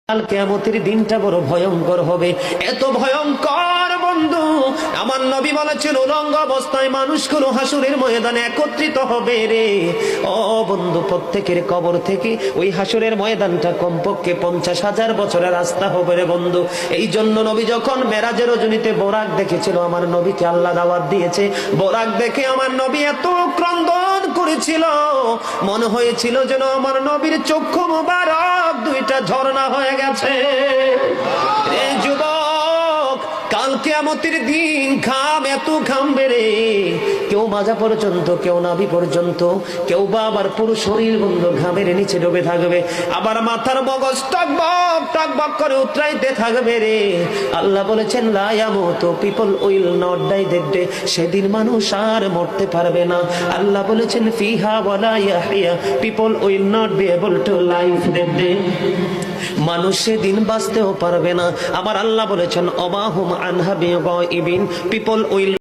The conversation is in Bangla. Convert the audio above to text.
কাল কিয়ামতের দিনটা বড় ভয়ঙ্কর হবে, এত ভয়ঙ্কর বন্ধু। আমার নবী বলেছেন উলঙ্গ অবস্থায় মানুষগুলো হাসুরের ময়দানে একত্রিত হবে রে। ও বন্ধু, প্রত্যেকের কবর থেকে ওই হাসুরের ময়দানটা কমপক্ষে 50,000 বছরের রাস্তা হবে রে বন্ধু। এই জন্য নবী যখন মেরাজের রজনীতে বোরাক দেখেছিল, আমার নবীকে আল্লাহ দাওয়াত দিয়েছে, বোরাক দেখে আমার নবী এত ক্রন্দন করেছিল, মনে হয়েছিল যেন আমার নবীর চক্ষু মুবারক দুইটা ঝর্ণা হয়ে গেছে। এই যুবক, কাল কিয়ামতের দিন ঘাম এত ঘামবে রে, কেউ মাজা পর্যন্ত, কেউ নাভি পর্যন্ত, কেউ বা আবার পুরো শরীর বন্ধ ঘামের নিচে ডুবে থাকবে, আবার মাথার মগজ টকবক টকবক করে উতরাইতে থাকবে রে। আল্লাহ বলেছেন লা ইয়ামুতু, people will not die that day, সেদিন মানুষ আর মরতে পারবে না। আল্লাহ বলেছেন ফিহা ওয়ালা ইয়াহইয়া, people will not be able to live that day, মানুষ সেদিন বাঁচতেও পারবে না। আবার আল্লাহ বলেছেন অমাহুম আনহা বিগাইবিন, পিপল উইল